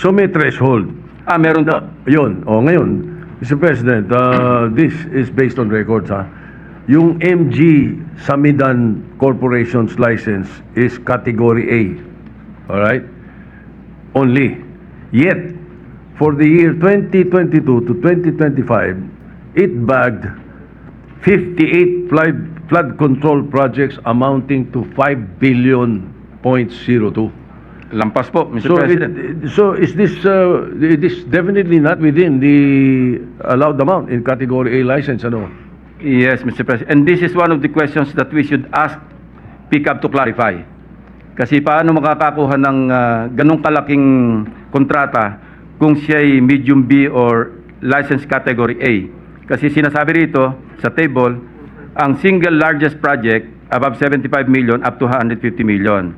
So may threshold. Meron po. Yun. O ngayon, Mr. President, this is based on records, ha? Yung MG Samidan Corporation's license is category A. Alright? Only. Yet, for the year 2022 to 2025, it bagged 58 flood control projects amounting to 5 billion .02. Lampas po, Mr. So, President. so is this it is definitely not within the allowed amount in category A license, ano? Yes, Mr. President. And this is one of the questions that we should ask PICAB to clarify. Kasi paano makakakuha ng ganong kalaking kontrata kung siya'y medium B or license category A? Kasi sinasabi rito sa table, ang single largest project above 75 million up to 150 million.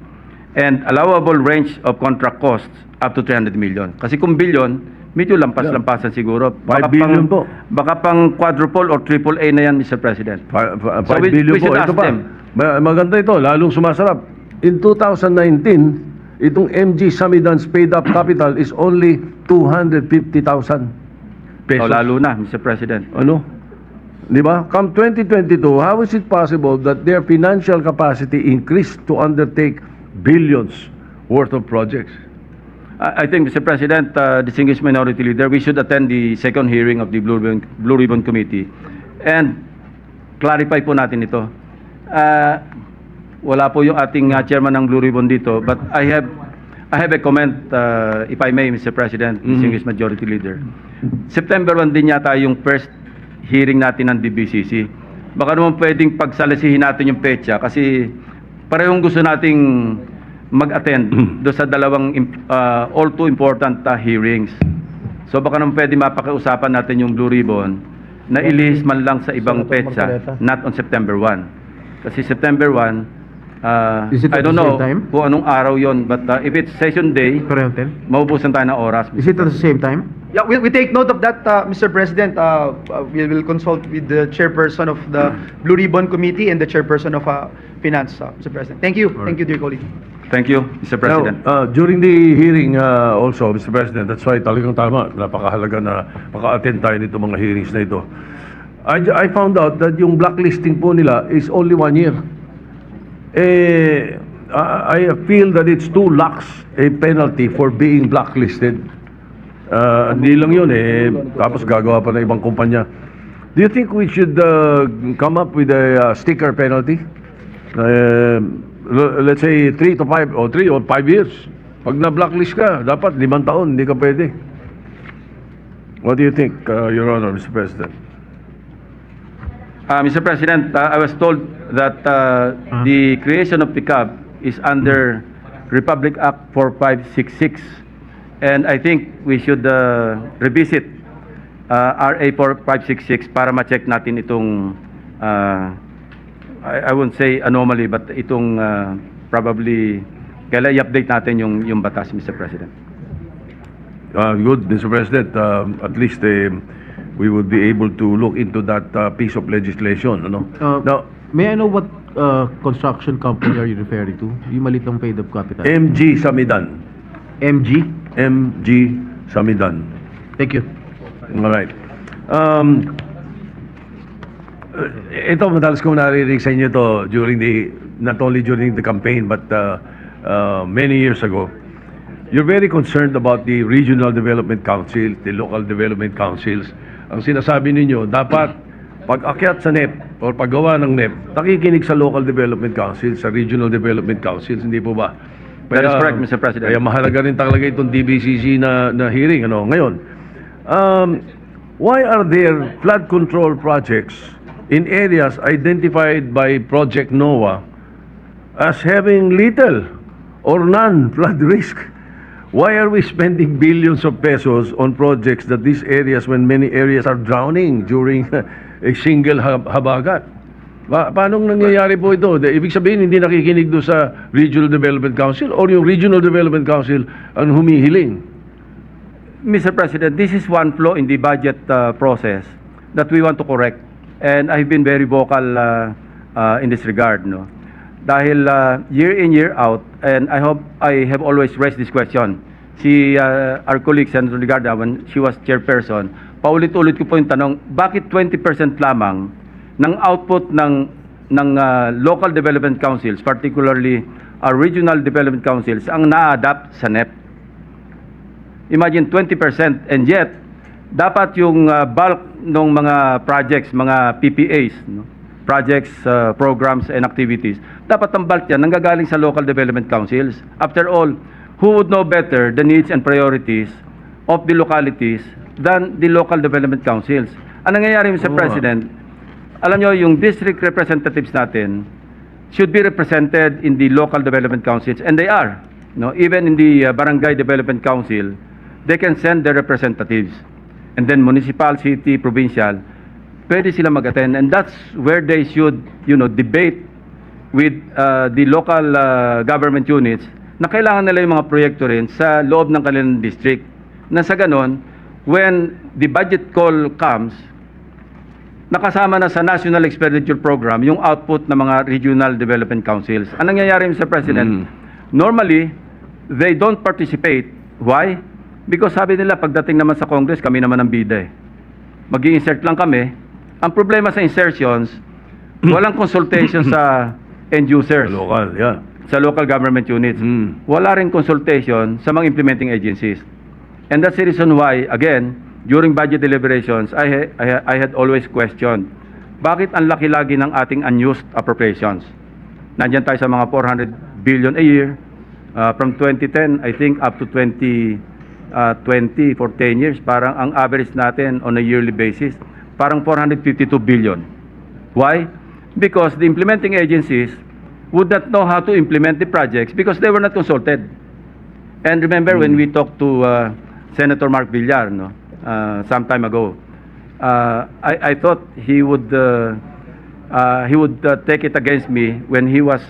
And allowable range of contract costs up to 300 million. Kasi kung billion, medyo lampas-lampasan siguro. 5 billion po. Baka pang quadruple or triple A na yan, Mr. President. 5 So billion we po. should Ito ask pa. them. Maganda ito. Lalong sumasarap. In 2019, itong MG Samidan's paid up capital is only 250,000 pesos. O lalo na, Mr. President. Ano? Di ba? Come 2022, how is it possible that their financial capacity increased to undertake billions worth of projects? I think, Mr. President, distinguished minority leader, we should attend the second hearing of the Blue Ribbon Committee and clarify po natin ito. Wala po yung ating chairman ng Blue Ribbon dito, but I have a comment, if I may, Mr. President, distinguished majority leader. September 1 din yata yung first hearing natin ng DBCC. Baka naman pwedeng pagsalasihin natin yung petsa kasi parehong gusto nating mag-attend do sa dalawang all too important hearings. So baka naman pwede mapakiusapan natin yung Blue Ribbon na ilihis man lang sa ibang petsa, not on September 1. Kasi September 1, Is it I at don't the know same time? kung anong araw yon, but if it's session day, maubusan tayo ng oras. Is it at the same time? Yeah, we take note of that, Mr. President. We will consult with the chairperson of the Blue Ribbon Committee and the chairperson of Finance, Mr. President. Thank you. Thank you, dear colleague. Thank you, Mr. President. Now, during the hearing also, Mr. President, that's why talagang tama, napakahalaga na maka-attend tayo nito mga hearings na ito. I found out that yung blacklisting po nila is only 1 year. I feel that it's too lax a penalty for being blacklisted. Hindi lang yun tapos gagawa pa ng ibang kumpanya. Do you think we should come up with a sticker penalty? Let's say 3 to 5 or 3 or 5 years. Pag na-blacklist ka, dapat 5 taon, hindi ka pwede. What do you think, Your Honor, Mr. President? Mr. President, I was told that the creation of PICAB is under Republic Act 4566, and I think we should revisit RA 4566 para ma-check natin itong I won't say anomaly, but itong probably kailan i-update natin yung batas, Mr. President. Good, Mr. President. At least we would be able to look into that piece of legislation. Ano? Now, May I know what construction company are you referring to? Yung malitang paid up capital. MG Samidan. MG? MG Samidan. Thank you. All right. Ito, madalas kong naririnig sa inyo to during not only during the campaign, but many years ago. You're very concerned about the regional development council, the local development councils. Ang sinasabi ninyo, dapat pag-akyat sa NEP o paggawa ng NEP, nakikinig sa local development council, sa regional development councils, hindi po ba? That is correct, Mr. President. Kaya mahalaga rin talaga itong DBCC na hearing. Ano? Ngayon, why are there flood control projects in areas identified by Project NOAA as having little or none flood risk? Why are we spending billions of pesos on projects that these areas, when many areas are drowning during a single habagat? Paano nangyayari po ito? Ibig sabihin, hindi nakikinig doon sa Regional Development Council or yung Regional Development Council ang humihiling? Mr. President, this is one flaw in the budget process that we want to correct. And I've been very vocal in this regard. No? Dahil year in, year out, and I hope I have always raised this question our colleague Senator Ligarda, when she was chairperson, paulit-ulit ko po yung tanong, bakit 20% lamang ng output ng local development councils, particularly our regional development councils, ang na-adapt sa NEP? Imagine 20%, and yet dapat yung bulk ng mga projects, mga PPAs, no? Projects, programs and activities, dapat ang bulk yan nanggagaling sa local development councils. After all, who would know better the needs and priorities of the localities than the local development councils? Ang nangyayari, Mr. Oo. President, alam nyo, yung district representatives natin should be represented in the local development councils, and they are. No? Even in the barangay development council, they can send their representatives. And then municipal, city, provincial, pwede sila mag-attend, and that's where they should, debate with the local government units na kailangan nila yung mga proyekto rin sa loob ng kanilang district. Na sa ganon, when the budget call comes, nakasama na sa National Expenditure Program yung output ng mga regional development councils. Anong nangyayari, Mr. President? Normally, they don't participate. Why? Because sabi nila, pagdating naman sa Congress, kami naman ang bida eh. Mag-i-insert lang kami. Ang problema sa insertions, walang consultation sa end users, Local, yeah. sa local government units. Wala rin consultation sa mga implementing agencies. And that's the reason why, again, during budget deliberations, I had always questioned, bakit ang laki lagi ng ating unused appropriations? Nandiyan tayo sa mga 400 billion a year. From 2010, I think, up to 2020, for 10 years, parang ang average natin on a yearly basis, parang 452 billion. Why? Because the implementing agencies would not know how to implement the projects because they were not consulted. And remember when we talked to Senator Mark Villar, some time ago, I thought he would take it against me when he was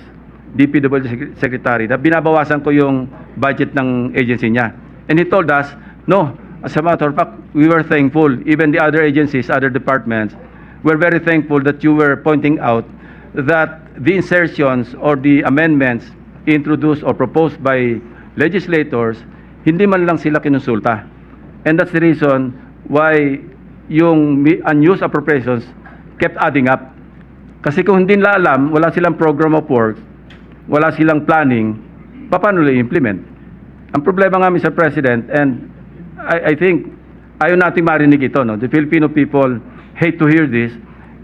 DPWH Secretary na binabawasan ko yung budget ng agency niya. And he told us, no, as a matter of fact, we were thankful, even the other agencies, other departments, were very thankful that you were pointing out that the insertions or the amendments introduced or proposed by legislators, hindi man lang sila kinonsulta. And that's the reason why yung unused appropriations kept adding up. Kasi kung hindi nila alam, wala silang program of work, wala silang planning, paano nila i-implement? Ang problema nga, Mr. President, and I think ayaw natin marinig ito, no? The Filipino people hate to hear this,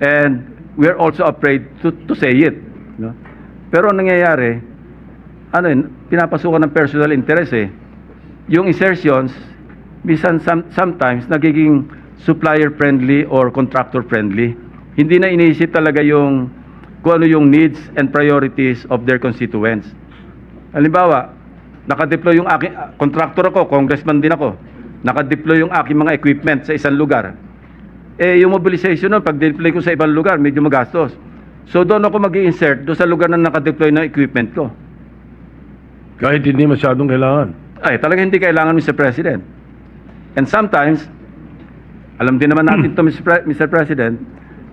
and we're also afraid to say it, no? Pero ang nangyayari, pinapasukan ng personal interest eh. Yung insertions, minsan sometimes nagiging supplier friendly or contractor friendly. Hindi na iniisip talaga yung kung ano yung needs and priorities of their constituents. Halimbawa, naka-deploy yung aking contractor ako, congressman din ako. Naka-deploy yung aking mga equipment sa isang lugar. Eh, yung mobilization nun, pag-deploy ko sa ibang lugar, medyo magastos. So, doon ako mag-i-insert doon sa lugar na naka-deploy ng equipment ko. Kahit hindi masyadong kailangan. Ay, talaga hindi kailangan, Mr. President. And sometimes, alam din naman natin to Mr. President,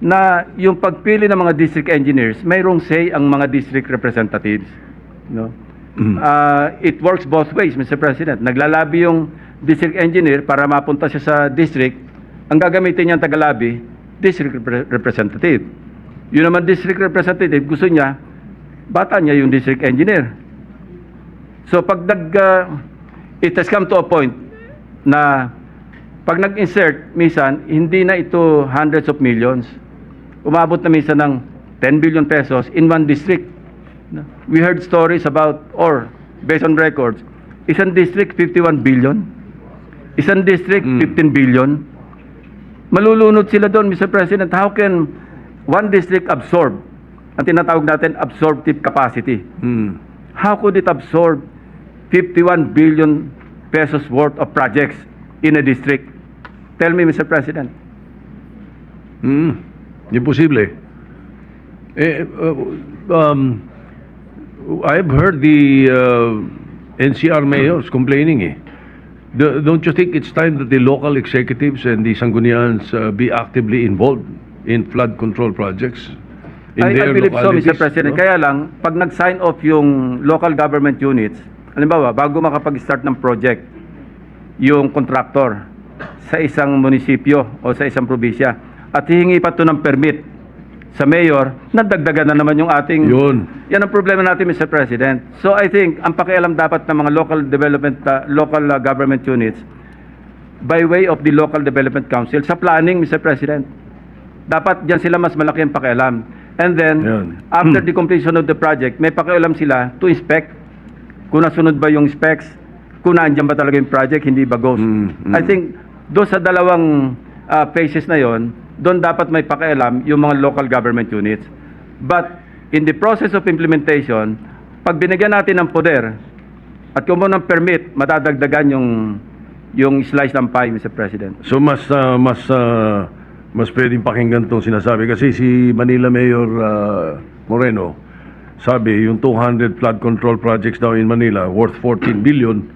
na yung pagpili ng mga district engineers, mayroong say ang mga district representatives. No? It works both ways, Mr. President. Naglalabi yung district engineer para mapunta siya sa district. Ang gagamitin niyang tagalabi, district representative. Yun naman district representative, gusto niya, bata niya yung district engineer. So pag it has come to a point na pag nag-insert, minsan, hindi na ito hundreds of millions. Umabot na minsan ng 10 billion pesos in one district. We heard stories about, or based on records, isang district 51 billion, isang district 15 billion. Malulunod sila doon, Mr. President. How can one district absorb, ang tinatawag natin absorptive capacity? How could it absorb 51 billion pesos worth of projects in a district? Tell me, Mr. President. Imposible. I've heard the NCR mayors complaining eh. Don't you think it's time that the local executives and the Sanggunians be actively involved in flood control projects in I their believe so, localities? Mr. President. No? Kaya lang, pag nag-sign off yung local government units, halimbawa, bago makapag-start ng project, yung contractor sa isang munisipyo o sa isang probinsya at hihingi pa ito ng permit sa mayor, nadagdagan na naman yung ating... Yun. Yan ang problema natin, Mr. President. So I think, ang pakialam dapat ng mga local government units by way of the Local Development Council sa planning, Mr. President. Dapat diyan sila mas malaki ang pakialam. And then, Yan. after the completion of the project, may pakialam sila to inspect kung nasunod ba yung specs, kung nandiyan ba talaga yung project, hindi ba ghost. I think, doon sa dalawang phases na yon, doon dapat may pakialam yung mga local government units. But, in the process of implementation, pag binigyan natin ng poder at kumuha ng permit, madadagdagan yung slice ng pie, Mr. President. So mas pwedeng pakinggan tong sinasabi kasi si Manila Mayor Moreno sabi yung 200 flood control projects daw in Manila worth 14 billion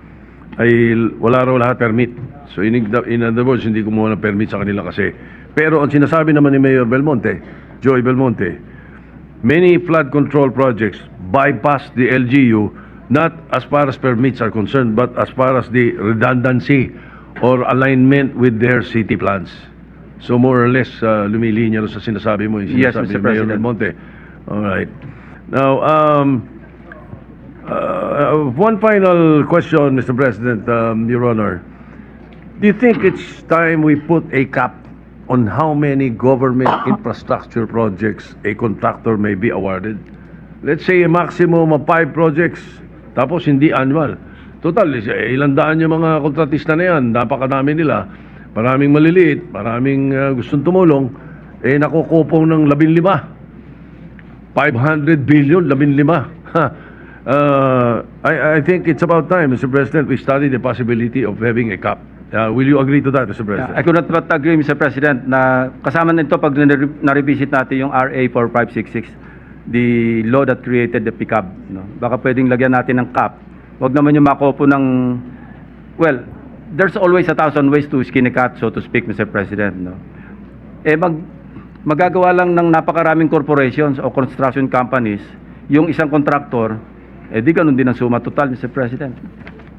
ay wala raw lahat permit. So in other words, hindi kumuha ng permit sa kanila kasi. Pero ang sinasabi naman ni Mayor Belmonte, Joy Belmonte, many flood control projects bypass the LGU not as far as permits are concerned but as far as the redundancy or alignment with their city plans. So more or less, lumilinya sa sinasabi mo, yung Yes, sinasabi Mr. ni Mayor President. Belmonte. All right. Now, one final question, Mr. President, Your Honor. Do you think it's time we put a cap on how many government infrastructure projects a contractor may be awarded? Let's say a maximum of 5 projects, tapos hindi annual. Total, ilang daan yung mga kontratista na yan, napakadami nila. Maraming maliliit, maraming gustong tumulong, nakukupong ng 15. 500 billion, 15. I think it's about time, Mr. President, we study the possibility of having a cap. Will you agree to that, Mr. President? I could not but agree, Mr. President, na kasama nito pag na-revisit natin yung RA 4566, the law that created the PICAB. No? Baka pwedeng lagyan natin ng cap. Huwag naman yung makopo ng... Well, there's always 1,000 ways to skin a cat, so to speak, Mr. President. No? Magagawa lang ng napakaraming corporations o construction companies yung isang contractor, di ganun din ang suma total, Mr. President.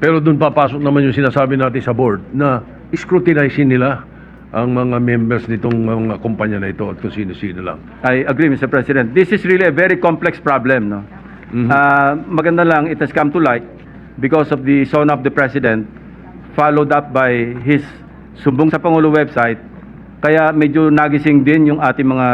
Pero doon papasok naman yung sinasabi natin sa board na scrutinizein nila ang mga members nitong mga kumpanya na ito at kung sino-sino lang. I agree, Mr. President. This is really a very complex problem. No? Maganda lang, it has come to light because of the SONA of the President, followed up by his Sumbong sa Pangulo website. Kaya medyo nagising din yung ating mga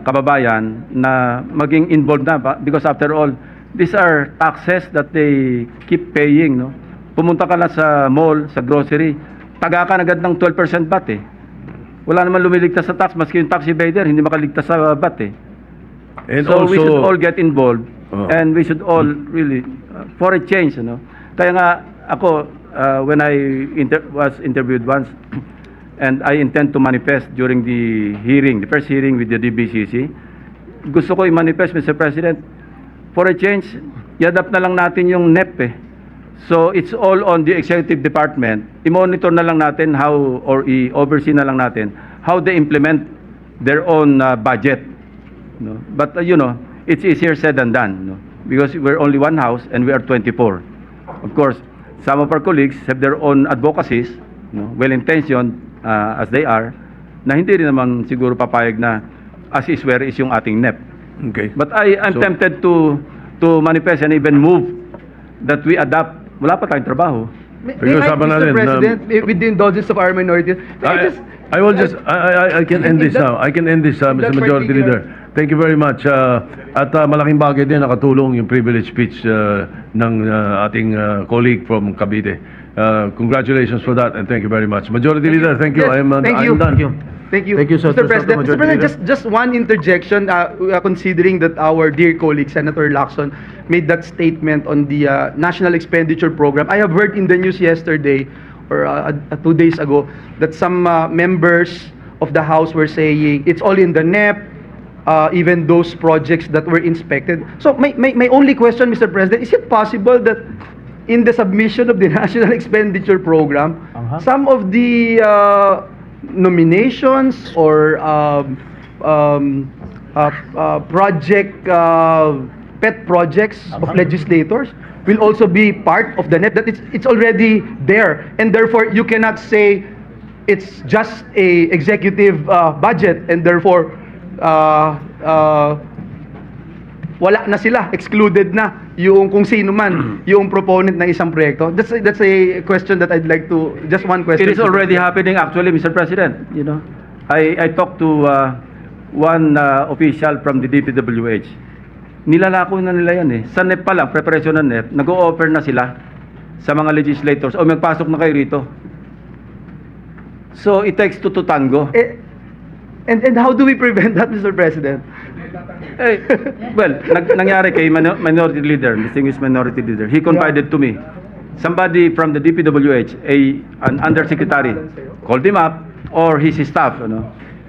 kababayan na maging involved na. Because after all, these are taxes that they keep paying. No? Pumunta ka lang sa mall, sa grocery, taga ka agad ng 12% VAT eh. Wala naman lumiligtas sa tax, maski yung tax evader, hindi makaligtas sa VAT eh. And so also, we should all get involved and we should all really, for a change, Kaya nga, ako, when I was interviewed once, and I intend to manifest during the hearing, the first hearing with the DBCC, gusto ko i-manifest, Mr. President, for a change, i-adapt na lang natin yung NEP eh. So it's all on the executive department. I-monitor na lang natin how, or i-oversee na lang natin how they implement their own budget. No? But it's easier said than done. No? Because we're only one house and we are 24. Of course, some of our colleagues have their own advocacies, well-intentioned as they are, na hindi rin naman siguro papayag na as is where is yung ating NEP. okay. But I'm tempted to manifest and even move that we adapt. Wala pa tayong trabaho. May Pag-usapan Mr. natin na- President, with the indulgence of our minority, I can end this now. I can end this, Mr. that Majority particular- Leader. Thank you very much. At malaking bagay din nakatulong yung privilege speech ng ating colleague from Cavite. Congratulations for that and thank you very much. Majority Leader, thank you. Yes, thank you. I'm done. Thank you. Thank you, sir. Mr. President. Majority Mr. President, Leader. just one interjection, considering that our dear colleague, Senator Lacson, made that statement on the National Expenditure Program. I have heard in the news yesterday, or 2 days ago, that some members of the House were saying, it's all in the NEP, even those projects that were inspected. So my only question, Mr. President, is it possible that in the submission of the National Expenditure Program, some of the nominations or project pet projects of legislators will also be part of the NEP, that it's already there, and therefore you cannot say it's just a executive budget, and therefore wala na sila, excluded na yung kung sino man yung proponent ng isang proyekto. That's a question that I'd like to, just one question. It is already happening actually, Mr. President. You know, I talked to one official from the DPWH. Nilalako na nila yan eh. Sa NEP pa lang, preparation ng NEP, nag-o-offer na sila sa mga legislators, o magpasok na kayo rito. So, it takes two to tango. And how do we prevent that, Mr. President? Eh, well, nangyari kay minority leader, distinguished minority leader. He confided to me. Somebody from the DPWH, an undersecretary, called him up, or his staff,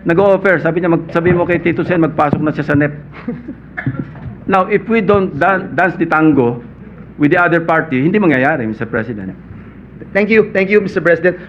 nag-o-offer. Sabi niya, sabi mo kay Tito Sen, magpasok na siya sa NEP. Now, if we don't dance the tango with the other party, hindi mangyayari, Mr. President. Thank you, Mr. President.